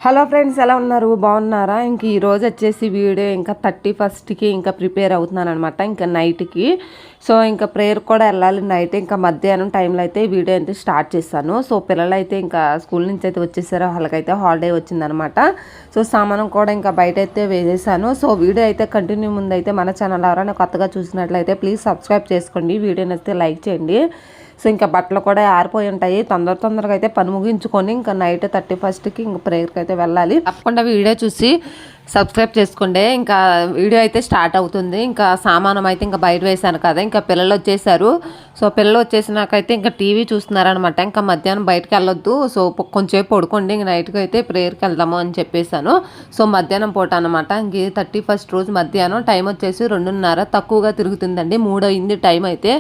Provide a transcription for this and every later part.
Hello friends, ఎలా ఉన్నారు? బాగున్నారా? ఇంక ఈరోజు వచ్చేసి వీడియో ఇంకా 31కి ఇంకా ప్రిపేర్ అవుతున్నాను అనమాట. ఇంకా నైట్కి సో ఇంకా ప్రేయర్ కూడా వెళ్ళాలి నైట్. ఇంకా మధ్యాహ్నం టైంలో అయితే వీడియో అయితే స్టార్ట్ చేశాను. సో పిల్లలు అయితే ఇంకా స్కూల్ నుంచి అయితే వచ్చేసారో, వాళ్ళకైతే హాలిడే వచ్చిందనమాట. సో సామానం కూడా ఇంకా బయట అయితే వేసేసాను. సో వీడియో అయితే కంటిన్యూ ముందు అయితే మన ఛానల్ ఎవరైనా కొత్తగా చూసినట్లయితే ప్లీజ్ సబ్స్క్రైబ్ చేసుకోండి, వీడియోని అయితే లైక్ చేయండి. సో ఇంకా బట్టలు కూడా ఆరిపోయి ఉంటాయి. తొందరగా అయితే పని ముగించుకొని ఇంకా నైట్ 31కి ఇంకా ప్రేయర్కి అయితే వెళ్ళాలి. తప్పకుండా వీడియో చూసి సబ్స్క్రైబ్ చేసుకోండి. ఇంకా వీడియో అయితే స్టార్ట్ అవుతుంది. ఇంకా సామానం అయితే ఇంకా బయట వేసాను కదా, ఇంకా పిల్లలు వచ్చేసారు. సో పిల్లలు వచ్చేసినాకైతే ఇంకా టీవీ చూస్తున్నారనమాట. ఇంకా మధ్యాహ్నం బయటకు వెళ్ళొద్దు, సో కొంచెం పడుకోండి, ఇంక నైట్కి అయితే ప్రేయర్కి వెళ్దాము అని చెప్పేశాను. సో మధ్యాహ్నం పూట అనమాట. ఇంక 31st రోజు మధ్యాహ్నం టైం వచ్చేసి 2:30 తక్కువగా తిరుగుతుందండి. 3 అయింది టైం అయితే,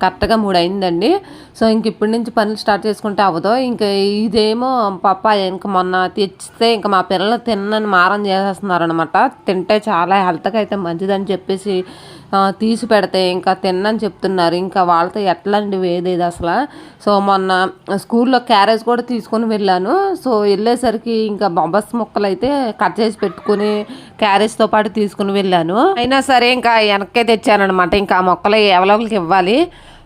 కరెక్ట్గా 3 అయిందండి. సో ఇంక ఇప్పటి నుంచి పనులు స్టార్ట్ చేసుకుంటే అవ్వదు. ఇంకా ఇదేమో పాప ఇంకా మొన్న తెచ్చితే ఇంకా మా పిల్లలు తిన్నని మారం చేసేస్తున్నారు అనమాట. తింటే చాలా హెల్త్కి అయితే మంచిదని చెప్పేసి తీసి పెడితే ఇంకా తిన్నని చెప్తున్నారు. ఇంకా వాళ్ళతో ఎట్లాంటి వేదేది అసలు. సో మొన్న స్కూల్లో క్యారేజ్ కూడా తీసుకొని వెళ్ళాను. సో వెళ్ళేసరికి ఇంకా బొబ్బస్ ముక్కలు అయితే కట్ చేసి పెట్టుకుని క్యారేజ్తో పాటు తీసుకుని వెళ్ళాను. అయినా సరే ఇంకా వెనక్కే తెచ్చానమాట. ఇంకా ఆ మొక్కలు ఎవరికి ఇవ్వాలి.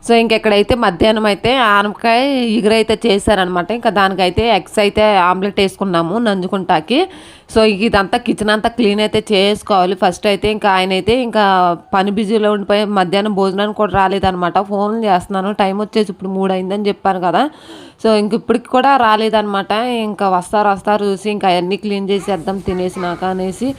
సో ఇంకెక్కడైతే మధ్యాహ్నం అయితే ఆనపకాయ ఇగురైతే చేశారనమాట. ఇంకా దానికైతే ఎగ్స్ అయితే ఆమ్లెట్ వేసుకున్నాము నంజుకుంటాకి. సో ఇదంతా కిచెన్ అంతా క్లీన్ అయితే చేసుకోవాలి ఫస్ట్ అయితే. ఇంకా ఆయన అయితే ఇంకా పని బిజీలో ఉండిపోయి మధ్యాహ్నం భోజనానికి కూడా రాలేదనమాట. ఫోన్ చేస్తున్నాను, టైం వచ్చేసి ఇప్పుడు 3 అయిందని చెప్పాను కదా. సో ఇంక ఇప్పటికి కూడా రాలేదనమాట. ఇంకా వస్తారు చూసి ఇంకా అవన్నీ క్లీన్ చేసేద్దాం తినేసినాక అనేసి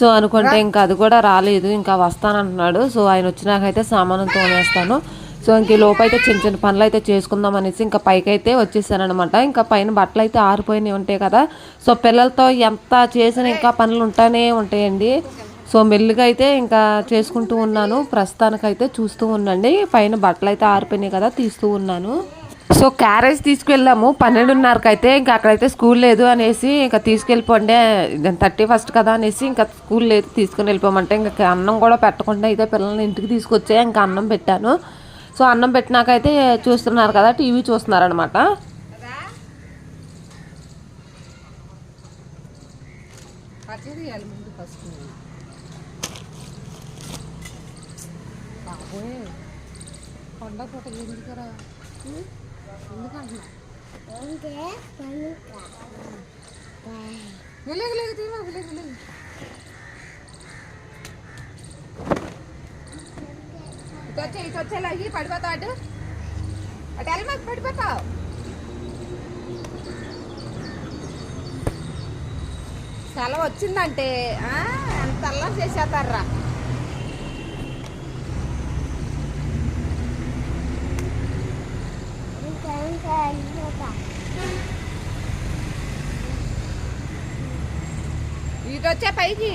సో అనుకుంటే ఇంకా అది కూడా రాలేదు. ఇంకా వస్తానంటున్నాడు. సో ఆయన వచ్చినాకైతే సామాను తోనేస్తాను. సో ఇంక లోపు అయితే చిన్న పనులు అయితే చేసుకుందాం అనేసి ఇంకా పైకి అయితే వచ్చేసాను అనమాట. ఇంకా పైన బట్టలు అయితే ఆరిపోయినాయి ఉంటాయి కదా. సో పిల్లలతో ఎంత చేసినా ఇంకా పనులు ఉంటానే ఉంటాయండి. సో మెల్లిగా అయితే ఇంకా చేసుకుంటూ ఉన్నాను. ప్రస్తుతానికైతే చూస్తూ ఉండండి. పైన బట్టలు అయితే ఆరిపోయినాయి కదా, తీస్తూ ఉన్నాను. సో క్యారేజ్ తీసుకెళ్ళాము 12:30కి అయితే. ఇంకా అక్కడైతే స్కూల్ లేదు అనేసి ఇంకా తీసుకెళ్ళిపోండి, 31st కదా అనేసి ఇంకా స్కూల్ లేదు తీసుకుని వెళ్ళిపోమంటే ఇంకా అన్నం కూడా పెట్టకుండా అయితే పిల్లల్ని ఇంటికి తీసుకొచ్చే ఇంకా అన్నం పెట్టాను. సో అన్నం పెట్టినాకైతే చూస్తున్నారు కదా, టీవీ చూస్తున్నారు అనమాట. ఇటు వచ్చేలాగి పడిపోతావు, అటు వెళ్ళి మాకు పడిపోతావు. సెలవు వచ్చిందంటే ఎంత అల్లా చేసేస్తారా. ఇటు వచ్చే పైకి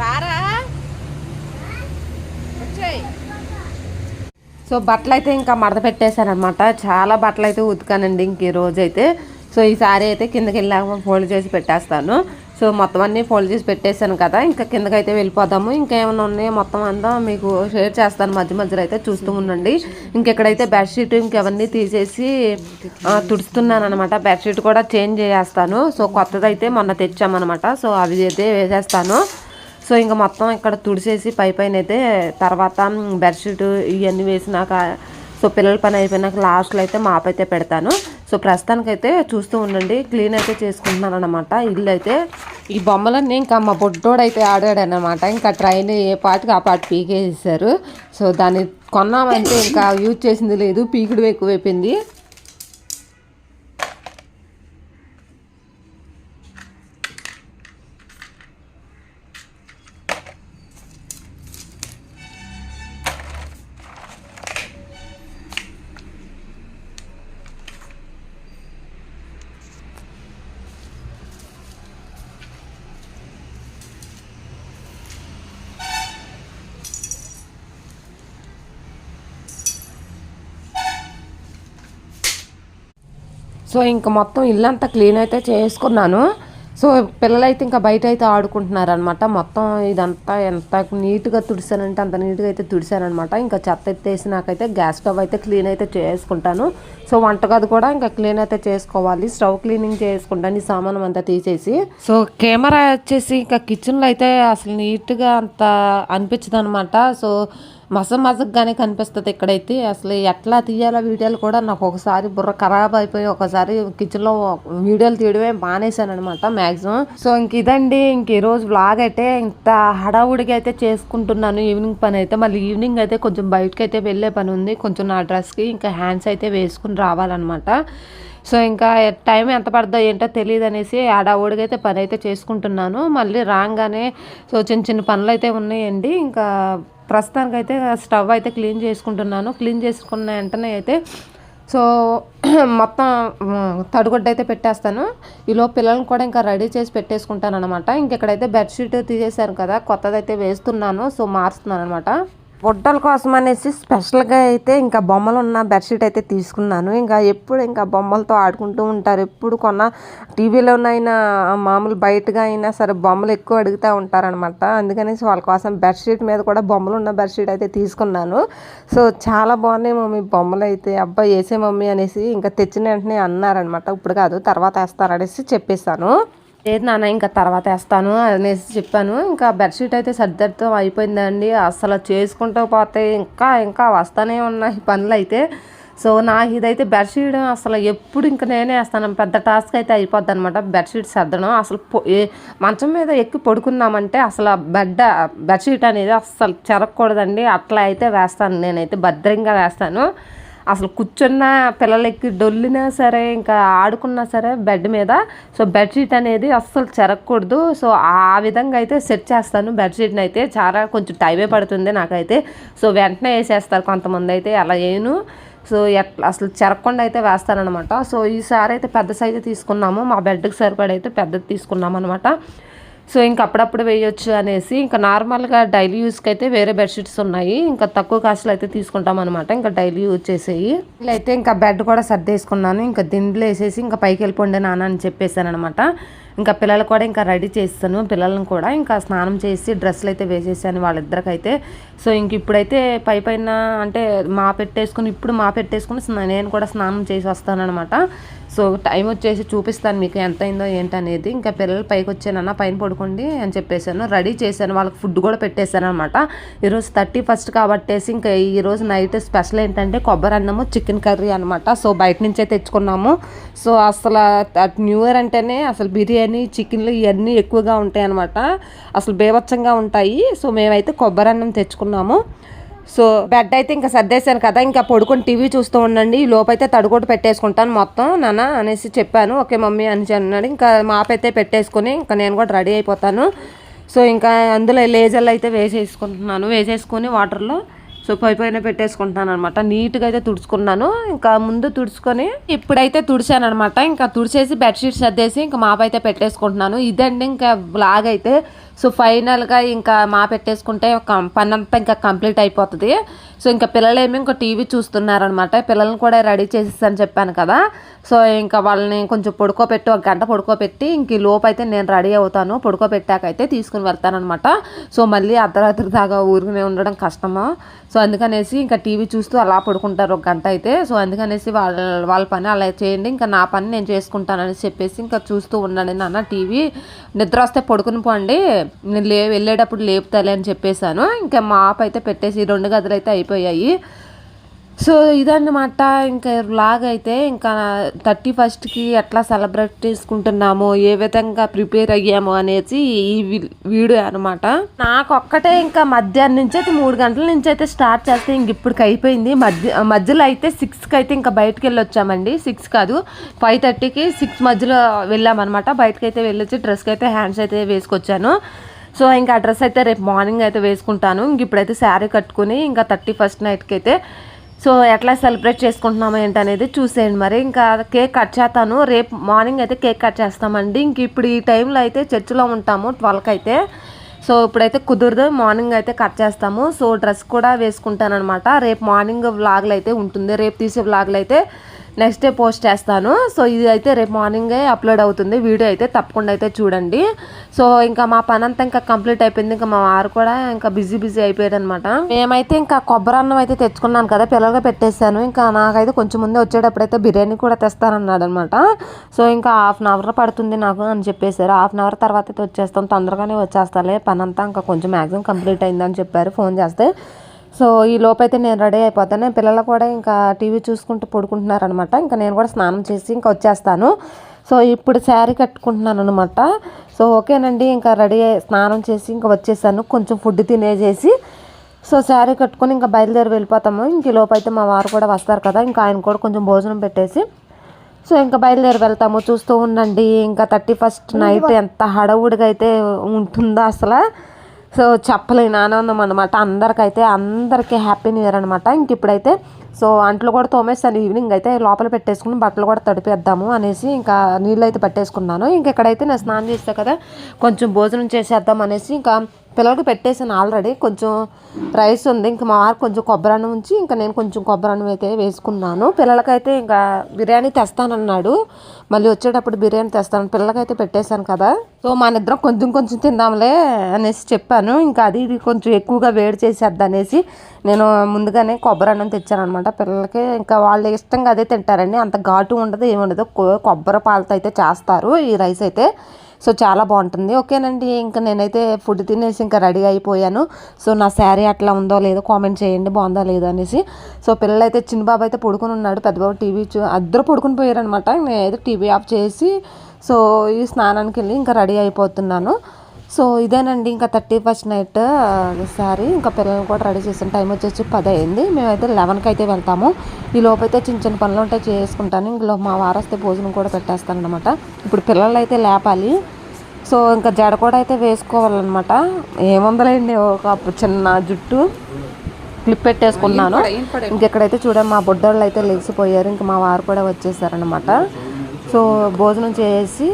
రారా. సో బట్టలు అయితే ఇంకా మడత పెట్టేశాను అనమాట. చాలా బట్టలు అయితే ఉతికానండి ఇంక ఈ రోజు అయితే. సో ఈ సారీ అయితే కిందకి వెళ్ళాక ఫోల్డ్ చేసి పెట్టేస్తాను. సో మొత్తం అన్నీ ఫోల్డ్ చేసి పెట్టేశాను కదా, ఇంకా కిందకైతే వెళ్ళిపోదాము. ఇంకేమైనా ఉన్నాయో మొత్తం అంతా మీకు షేర్ చేస్తాను, మధ్యలో అయితే చూస్తూ ఉండండి. ఇంకెక్కడైతే బెడ్షీట్ ఇంకెవన్నీ తీసేసి తుడుస్తున్నాను అనమాట. బెడ్షీట్ కూడా చేంజ్ చేసేస్తాను. సో కొత్తదైతే మొన్న తెచ్చామన్నమాట. సో అవి అయితే వేసేస్తాను. సో ఇంకా మొత్తం ఇక్కడ తుడిసేసి పైన అయితే తర్వాత బెడ్షీట్ ఇవన్నీ వేసినాక సో పిల్లల పని అయిపోయినాక లాస్ట్లో అయితే మాప్ అయితే పెడతాను. సో ప్రస్తుతానికైతే చూస్తూ ఉండండి, క్లీన్ అయితే చేసుకుంటున్నాను అనమాట. ఇల్లు అయితే ఈ బొమ్మలన్నీ ఇంకా మా బొడ్డోడైతే ఆడాడనమాట. ఇంకా ట్రైన్ ఏ పాటికి ఆ పాటి పీకేసేసారు. సో దాన్ని కొన్నామంటే ఇంకా యూజ్ చేసింది లేదు, పీకుడు ఎక్కువైపోయింది. సో ఇంక మొత్తం ఇల్లంతా క్లీన్ అయితే చేసుకున్నాను. సో పిల్లలైతే ఇంకా బయట అయితే ఆడుకుంటున్నారు అనమాట. మొత్తం ఇదంతా ఎంత నీట్గా తుడిసానంటే అంత నీట్గా అయితే తుడిసానమాట. ఇంకా చెత్త ఎత్తేసినాకైతే గ్యాస్ స్టవ్ అయితే క్లీన్ అయితే చేసుకుంటాను. సో వంటగది కూడా ఇంకా క్లీన్ అయితే చేసుకోవాలి. స్టవ్ క్లీనింగ్ చేసుకుంటాను ఈ సామానం అంతా తీసేసి. సో కెమెరా వచ్చేసి ఇంకా కిచెన్లో అయితే అసలు నీట్గా అంత అనిపించదు అనమాట. సో మసగ్గానే కనిపిస్తుంది ఇక్కడైతే. అసలు ఎట్లా తీయాలో వీడియోలు కూడా నాకు ఒకసారి బుర్ర ఖరాబ్ అయిపోయి ఒకసారి కిచెన్లో వీడియోలు తీయడమే మానేశాను అనమాట మ్యాక్సిమం. సో ఇదండి ఈరోజు వ్లాగ్ అయితే ఇంత హడావుడిగా అయితే చేసుకుంటున్నాను. ఈవినింగ్ పని అయితే మళ్ళీ ఈవినింగ్ అయితే కొంచెం బయటకు అయితే వెళ్ళే పని ఉంది. కొంచెం నా డ్రెస్కి ఇంకా హ్యాండ్స్ అయితే వేసుకుని రావాలన్నమాట. సో ఇంకా టైం ఎంత పడుతుందో ఏంటో తెలియదు అనేసి హడావుడిగా అయితే పని అయితే చేసుకుంటున్నాను. మళ్ళీ రాగానే సో చిన్న పనులు అయితే ఉన్నాయండి. ఇంకా ప్రస్తుతానికైతే స్టవ్ అయితే క్లీన్ చేసుకుంటున్నాను. క్లీన్ చేసుకున్న వెంటనే అయితే సో మొత్తం తడిగుడ్డ అయితే పెట్టేస్తాను. ఈలో పిల్లల్ని కూడా ఇంకా రెడీ చేసి పెట్టేసుకుంటాను అనమాట. ఇంకెక్కడైతే బెడ్షీట్ తీసేసాను కదా, కొత్తదైతే వేస్తున్నాను. సో మారుస్తున్నాను అనమాట. బుడ్డల కోసం అనేసి స్పెషల్గా అయితే ఇంకా బొమ్మలు ఉన్న బెడ్షీట్ అయితే తీసుకున్నాను. ఇంకా ఎప్పుడు ఇంకా బొమ్మలతో ఆడుకుంటూ ఉంటారు. ఎప్పుడు కొన్న టీవీలోనైనా మామూలు బయటగా అయినా సరే బొమ్మలు ఎక్కువ అడుగుతూ ఉంటారనమాట. అందుకనేసి వాళ్ళ కోసం బెడ్షీట్ మీద కూడా బొమ్మలు ఉన్న బెడ్షీట్ అయితే తీసుకున్నాను. సో చాలా బాగున్నాయి మమ్మీ బొమ్మలు అయితే, అబ్బాయి వేసే మమ్మీ అనేసి ఇంకా తెచ్చిన వెంటనే అన్నారనమాట. ఇప్పుడు కాదు తర్వాత వేస్తారనేసి చెప్పేశాను. లేదు నాన్న ఇంకా తర్వాత వేస్తాను అనేసి చెప్పాను. ఇంకా బెడ్షీట్ అయితే సర్దర్థం అయిపోయిందండి. అసలు చేసుకుంటూ పోతే ఇంకా వస్తూనే ఉన్నాయి పనులు అయితే. సో నాకు ఇదైతే బెడ్షీట్ అసలు ఎప్పుడు ఇంకా నేనే వేస్తాను. పెద్ద టాస్క్ అయితే అయిపోద్ది అనమాట బెడ్షీట్ సర్దడం. అసలు మంచం మీద ఎక్కి పడుకున్నామంటే అసలు బెడ్షీట్ అనేది అసలు చెరగకూడదండి. అట్లా అయితే వేస్తాను, నేనైతే భద్రంగా వేస్తాను. అసలు కూర్చున్న పిల్లలకి డొల్లినా సరే ఇంకా ఆడుకున్నా సరే బెడ్ మీద సో బెడ్షీట్ అనేది అస్సలు చెరగకూడదు. సో ఆ విధంగా అయితే సెట్ చేస్తాను బెడ్షీట్ని అయితే. చాలా కొంచెం టైమే పడుతుంది నాకైతే. సో వెంటనే వేసేస్తారు కొంతమంది అయితే, అలా వేయను. సో అసలు చెరగకుండా అయితే వేస్తానమాట. సో ఈసారి అయితే పెద్ద సైజు తీసుకున్నాము, మా బెడ్కి సరిపడైతే పెద్దది తీసుకున్నాము అనమాట. సో ఇంకా అప్పుడప్పుడు వేయొచ్చు అనేసి ఇంకా నార్మల్గా డైలీ యూస్కి అయితే వేరే బెడ్షీట్స్ ఉన్నాయి. ఇంకా తక్కువ కాస్ట్లో అయితే తీసుకుంటాం అనమాట. ఇంకా డైలీ యూజ్ చేసేవి అయితే ఇంకా బెడ్ కూడా సర్దేసుకున్నాను. ఇంకా దిండ్లు వేసేసి ఇంకా పైకి వెళ్ళిపోండి నాన్న అని చెప్పేశాను అనమాట. ఇంకా పిల్లలు కూడా ఇంకా రెడీ చేస్తాను. పిల్లలను కూడా ఇంకా స్నానం చేసి డ్రెస్సులు అయితే వేసేసాను వాళ్ళిద్దరికైతే. సో ఇంక ఇప్పుడైతే పైన అంటే ఇప్పుడు మా పెట్టేసుకుని నేను కూడా స్నానం చేసి వస్తాను అనమాట. సో టైం వచ్చేసి చూపిస్తాను మీకు ఎంత అయిందో ఏంటనేది. ఇంకా పిల్లలు పైకి వచ్చానన్న పైన పడుకోండి అని చెప్పేసాను. రెడీ చేశాను, వాళ్ళకి ఫుడ్ కూడా పెట్టేశాను అనమాట. ఈరోజు 31 కాబట్టేసి ఇంకా ఈరోజు నైట్ స్పెషల్ ఏంటంటే కొబ్బరి అన్నము చికెన్ కర్రీ అనమాట. సో బయట నుంచే తెచ్చుకున్నాము. సో అసలు న్యూ ఇయర్ అంటేనే అసలు బిర్యానీ చికెన్లు ఇవన్నీ ఎక్కువగా ఉంటాయి అనమాట. అసలు బేవచ్చంగా ఉంటాయి. సో మేమైతే కొబ్బరి అన్నం తెచ్చుకున్నాము. సో బెడ్ అయితే ఇంకా సర్దేశాను కదా, ఇంకా పడుకొని టీవీ చూస్తూ ఉండండి. ఈ లోపైతే తడుగొట్టు పెట్టేసుకుంటాను మొత్తం నాన్న అనేసి చెప్పాను. ఓకే మమ్మీ అని అన్నాడు. ఇంకా మాపైతే పెట్టేసుకొని ఇంకా నేను కూడా రెడీ అయిపోతాను. సో ఇంకా అందులో లేజర్లు అయితే వేసేసుకొని వాటర్లో సో పైన పెట్టేసుకుంటున్నాను అనమాట. నీట్గా అయితే తుడుచుకున్నాను. ఇంకా ముందు తుడుచుకొని ఇప్పుడైతే తుడిచాను అనమాట. ఇంకా తుడిచేసి బెడ్షీట్స్ సర్దేసి ఇంకా మాపైతే పెట్టేసుకుంటున్నాను. ఇదండి ఇంకా బ్లాగ్ అయితే. సో ఫైనల్గా ఇంకా పెట్టేసుకుంటే పని అంతా ఇంకా కంప్లీట్ అయిపోతుంది. సో ఇంకా పిల్లలేమో ఇంకా టీవీ చూస్తున్నారనమాట. పిల్లల్ని కూడా రెడీ చేసేసాను చెప్పాను కదా. సో ఇంకా వాళ్ళని కొంచెం పడుకోబెట్టి 1 గంట పడుకోబెట్టి ఇంక ఈ లోపు అయితే నేను రెడీ అవుతాను. పడుకోబెట్టాకైతే తీసుకుని వెళ్తానమాట. సో మళ్ళీ అర్ధరాత్రి దాకా ఊరికనే ఉండడం కష్టమా. సో అందుకనేసి ఇంకా టీవీ చూస్తూ అలా పడుకుంటారు 1 గంట అయితే. సో అందుకనేసి వాళ్ళ పని అలా చేయండి, ఇంకా నా పని నేను చేసుకుంటానని చెప్పేసి ఇంకా చూస్తూ ఉండండి నాన్న టీవీ. నిద్ర వస్తే పడుకుని పోండి, నేను వెళ్ళేటప్పుడు లేపుతాలే అని చెప్పేశాను. ఇంకా మాప్ అయితే పెట్టేసి 2 గదులు అయితే అయిపోయాయి. సో ఇదన్నమాట ఇంకా వ్లాగ్ అయితే. ఇంకా 31కి ఎట్లా సెలబ్రేట్ చేసుకుంటున్నాము, ఏ విధంగా ప్రిపేర్ అయ్యాము అనేసి ఈ వీడియో అనమాట. నాకు ఒక్కటే ఇంకా మధ్యాహ్నం నుంచి అయితే 3 గంటల నుంచి అయితే స్టార్ట్ చేస్తే ఇంక ఇప్పటికి అయిపోయింది. మధ్యలో అయితే 6కి అయితే ఇంకా బయటకు వెళ్ళి వచ్చామండి. 6 కాదు 5:30కి 6 మధ్యలో వెళ్ళామన్నమాట. బయటకు అయితే వెళ్ళొచ్చి డ్రెస్కి అయితే హ్యాండ్స్ అయితే వేసుకొచ్చాను. సో ఇంకా ఆ డ్రెస్ అయితే రేపు మార్నింగ్ అయితే వేసుకుంటాను. ఇంక ఇప్పుడైతే శారీ కట్టుకుని ఇంకా 31st నైట్కి అయితే సో ఎట్లా సెలబ్రేట్ చేసుకుంటున్నాము ఏంటనేది చూసేయండి. మరి ఇంకా కేక్ కట్ చేస్తాను. రేపు మార్నింగ్ అయితే కేక్ కట్ చేస్తామండి. ఇంక ఇప్పుడు ఈ టైంలో అయితే చర్చిలో ఉంటాము 12కి అయితే. సో ఇప్పుడైతే కుదరదు, మార్నింగ్ అయితే కట్ చేస్తాము. సో డ్రెస్ కూడా వేసుకుంటాను అనమాట. రేపు మార్నింగ్ వ్లాగ్లు అయితే ఉంటుంది. రేపు తీసే వ్లాగ్లు అయితే నెక్స్ట్ డే పోస్ట్ చేస్తాను. సో ఇది అయితే రేపు మార్నింగే అప్లోడ్ అవుతుంది. వీడియో అయితే తప్పకుండా అయితే చూడండి. సో ఇంకా మా పని అంతా ఇంకా కంప్లీట్ అయిపోయింది. ఇంకా మా వారు కూడా ఇంకా బిజీ అయిపోయాడు అనమాట. మేమైతే ఇంకా కొబ్బరి అన్నం అయితే తెచ్చుకున్నాను కదా, పిల్లలుగా పెట్టేశాను. ఇంకా నాకైతే కొంచెం ముందే వచ్చేటప్పుడైతే బిర్యానీ కూడా తెస్తానన్నాడు అనమాట. సో ఇంకా 1/2 అవర్ పడుతుంది నాకు అని చెప్పేశారు. 1/2 అవర్ తర్వాత అయితే వచ్చేస్తాం, తొందరగానే వచ్చేస్తాలే, పని అంతా ఇంకా కొంచెం మ్యాక్సిమం కంప్లీట్ అయిందని చెప్పారు ఫోన్ చేస్తే. సో ఈ లోపైతే నేను రెడీ అయిపోతాను. పిల్లలు కూడా ఇంకా టీవీ చూసుకుంటూ పడుకుంటున్నారు అనమాట. ఇంకా నేను కూడా స్నానం చేసి ఇంకా వచ్చేస్తాను. సో ఇప్పుడు శారీ కట్టుకుంటున్నాను అనమాట. సో ఓకేనండి, ఇంకా రెడీ స్నానం చేసి ఇంకా వచ్చేసాను. కొంచెం ఫుడ్ తినేసేసి సో శారీ కట్టుకొని ఇంకా బయలుదేరి వెళ్ళిపోతాము. ఇంక ఈ లోపైతే మా వారు కూడా వస్తారు కదా, ఇంకా ఆయన కూడా కొంచెం భోజనం పెట్టేసి సో ఇంకా బయలుదేరి వెళ్తాము. చూస్తూ ఉండండి, ఇంకా 31st నైట్ ఎంత హడావుడిగా అయితే ఉంటుందో అసలు. సో చెప్పలేని ఆనందం అనమాట. అందరికీ హ్యాపీ న్యూ ఇయర్ అనమాట. ఇంక ఇప్పుడైతే సో అంట్లు కూడా తోమేస్తాను. ఈవినింగ్ అయితే లోపల పెట్టేసుకుని బట్టలు కూడా తడిపేద్దాము అనేసి ఇంకా నీళ్ళు అయితే పట్టేసుకున్నాను. ఇంక ఇక్కడైతే నేను స్నానం చేస్తా కదా, కొంచెం భోజనం చేసేద్దాం అనేసి ఇంకా పిల్లలకి పెట్టేసాను. ఆల్రెడీ కొంచెం రైస్ ఉంది. ఇంకా మా వారు కొంచెం కొబ్బరి అన్నం ఉంచి ఇంకా నేను కొంచెం కొబ్బరి అన్నం అయితే వేసుకున్నాను. పిల్లలకైతే ఇంకా బిర్యానీ తెస్తానన్నాడు, మళ్ళీ వచ్చేటప్పుడు బిర్యానీ తెస్తాను. పిల్లలకైతే పెట్టేశాను కదా, సో మన ఇద్దరం కొంచెం తిందాంలే అనేసి చెప్పాను. ఇంకా ఇది కొంచెం ఎక్కువగా వేడి చేసేద్దా అనేసి నేను ముందుగానే కొబ్బరి అన్నం తెచ్చాను అనమాట పిల్లలకి. ఇంకా వాళ్ళు ఇష్టంగా అదే తింటారండి, అంత ఘాటు ఉండదు ఏముండదు. కొబ్బరి పాలతో అయితే చేస్తారు ఈ రైస్ అయితే. సో చాలా బాగుంటుంది. ఓకేనండి, ఇంకా నేనైతే ఫుడ్ తినేసి ఇంకా రెడీ అయిపోయాను. సో నా శారీ అట్లా ఉందో లేదో కామెంట్ చేయండి, బాగుందో లేదో అనేసి. సో పిల్లలైతే చిన్న బాబు అయితే పడుకుని ఉన్నాడు, పెద్ద బాబు టీవీ అద్దరు పడుకుని పోయారు అనమాట. నేనైతే టీవీ ఆఫ్ చేసి సో ఈ స్నానానికి వెళ్ళి ఇంకా రెడీ అయిపోతున్నాను. సో ఇదేనండి ఇంకా 31st నైట్ శారీ. ఇంకా పిల్లల్ని కూడా రెడీ చేసాను. టైం వచ్చేసి 10 అయింది. మేమైతే 11కి అయితే వెళ్తాము. ఈ లోపైతే చిన్న పనులు ఉంటాయి చేసుకుంటాను. ఇందులో మా వారొస్తే భోజనం కూడా పెట్టేస్తాను అనమాట. ఇప్పుడు పిల్లలు అయితే లేపాలి. సో ఇంకా జడ కూడా అయితే వేసుకోవాలన్నమాట. ఏముందలేండి, ఒక చిన్న జుట్టు క్లిప్ పెట్టేసుకున్నాను. ఇంకెక్కడైతే చూడండి మా బొడ్డోళ్ళు అయితే లెగిసిపోయారు. ఇంకా మా వారు కూడా వచ్చేసారనమాట. సో భోజనం చేసి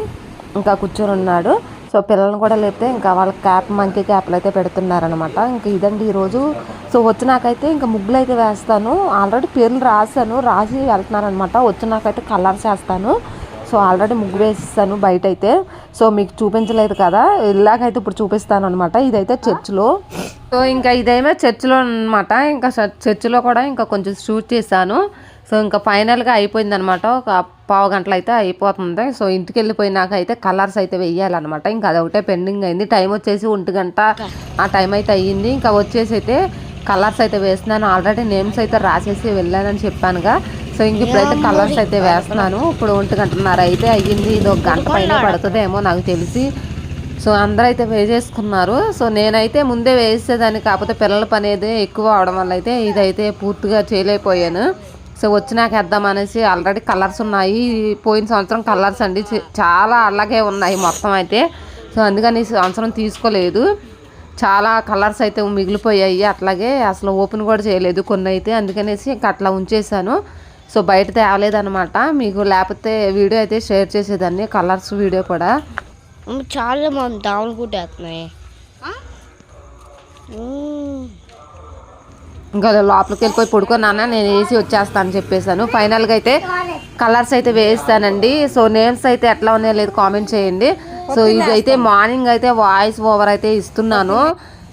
ఇంకా కూర్చొని ఉన్నాడు. సో పిల్లల్ని కూడా లేపితే ఇంకా వాళ్ళకి మంకీ క్యాప్లు అయితే పెడుతున్నారనమాట. ఇంకా ఇదండి ఈరోజు. సో వచ్చినాకైతే ఇంకా ముగ్గులు అయితే వేస్తాను. ఆల్రెడీ పేర్లు రాసి వెళ్తున్నాను అనమాట. వచ్చినాకైతే కలర్స్ వేస్తాను. సో ఆల్రెడీ ముగ్గు వేసిస్తాను బయట అయితే. సో మీకు చూపించలేదు కదా, ఇలాగైతే ఇప్పుడు చూపిస్తాను అనమాట. ఇదైతే చర్చిలో. సో ఇంకా ఇదేమో చర్చిలో అనమాట. ఇంకా చర్చిలో కూడా ఇంకా కొంచెం షూట్ చేశాను. సో ఇంకా ఫైనల్గా అయిపోయిందనమాట. ఒక 15 గంటలు అయితే అయిపోతుంది. సో ఇంటికి వెళ్ళిపోయినాక అయితే కలర్స్ అయితే వేయాలన్నమాట. ఇంకా అదొకటే పెండింగ్ అయింది. టైం వచ్చేసి 1 గంట ఆ టైం అయితే అయ్యింది. ఇంకా వచ్చేసి అయితే కలర్స్ అయితే వేస్తున్నాను. ఆల్రెడీ నేమ్స్ అయితే రాసేసి వెళ్ళానని చెప్పానుగా. సో ఇంక ఇప్పుడైతే కలర్స్ అయితే వేస్తున్నాను. ఇప్పుడు 1 గంటన్నర అయితే అయ్యింది. ఇది 1 గంట పైన పడుతుందేమో నాకు తెలిసి. సో అందరూ అయితే వేసేసుకున్నారు. సో నేనైతే ముందే వేసేదాన్ని, కాకపోతే పిల్లల పని అయితే ఎక్కువ అవడం వల్ల అయితే ఇదైతే పూర్తిగా చేయలేకపోయాను. సో వచ్చినాక వేద్దామనేసి ఆల్రెడీ కలర్స్ ఉన్నాయి. పోయిన సంవత్సరం కలర్స్ అండి చాలా అలాగే ఉన్నాయి మొత్తం అయితే. సో అందుకని ఈ సంవత్సరం తీసుకోలేదు. చాలా కలర్స్ అయితే మిగిలిపోయాయి, అట్లాగే అసలు ఓపెన్ కూడా చేయలేదు కొన్ని అయితే. అందుకనేసి ఇంకా అట్లా ఉంచేసాను. సో బయట తేవలేదనమాట. మీకు లేకపోతే వీడియో అయితే షేర్ చేసేదాన్ని, కలర్స్ వీడియో కూడా. చాలా మంది దావులు కుట్టేస్తున్నాయి. ఇంకా లోపలికి వెళ్ళిపోయి పడుకున్నాను, నేను వేసి వచ్చేస్తాను చెప్పేశాను. ఫైనల్గా అయితే కలర్స్ అయితే వేస్తానండి. సో నేమ్స్ అయితే ఎట్లా ఉన్నాయో లేదు కామెంట్ చేయండి. సో ఇదైతే మార్నింగ్ అయితే వాయిస్ ఓవర్ అయితే ఇస్తున్నాను.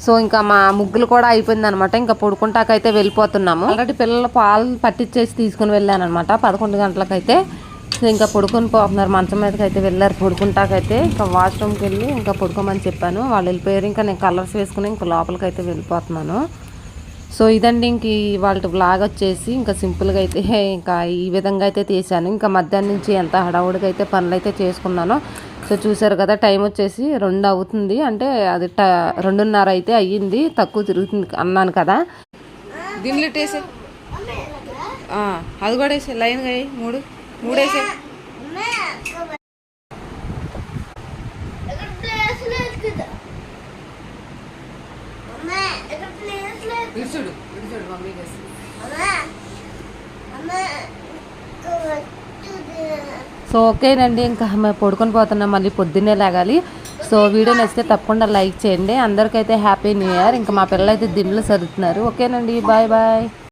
సో ఇంకా మా ముగ్గులు కూడా అయిపోయింది అనమాట. ఇంకా పడుకుంటాకైతే వెళ్ళిపోతున్నాము. ఆల్రెడీ పిల్లలు పాలు పట్టించేసి తీసుకుని వెళ్ళాను అనమాట 11 గంటలకైతే. సో ఇంకా పడుకొని పోతున్నారు, మంచం మీదకి అయితే వెళ్ళారు పడుకుంటాకైతే. ఇంకా వాష్రూమ్కి వెళ్ళి ఇంకా పడుకోమని చెప్పాను, వాళ్ళు వెళ్ళిపోయారు. ఇంకా నేను కలర్స్ వేసుకుని ఇంకా లోపలికి అయితే వెళ్ళిపోతున్నాను. సో ఇదండి ఇంక వాళ్ళ వ్లాగ్ వచ్చేసి ఇంకా సింపుల్గా అయితే ఇంకా ఈ విధంగా అయితే తీసాను. ఇంకా మధ్యాహ్నం నుంచి ఎంత హడావుడిగా అయితే పనులు అయితే చేసుకున్నాను. సో చూసారు కదా, టైం వచ్చేసి 2 అవుతుంది. అంటే అది 2:30 అయితే అయ్యింది. తక్కువ తిరుగుతుంది అన్నాను కదా. దీనిలో వేసే అది కూడా వేసే లైన్గా 3 వేసే. సో ఓకేనండి, ఇంకా మేము పడుకొని పోతున్నాం, మళ్ళీ పొద్దున్నే లేగాలి. సో వీడియో నచ్చితే తప్పకుండా లైక్ చేయండి. అందరికైతే హ్యాపీ న్యూ ఇయర్. ఇంకా మా పిల్లలు అయితే దిండ్లు సరుతున్నారు. ఓకేనండి, బాయ్ బాయ్.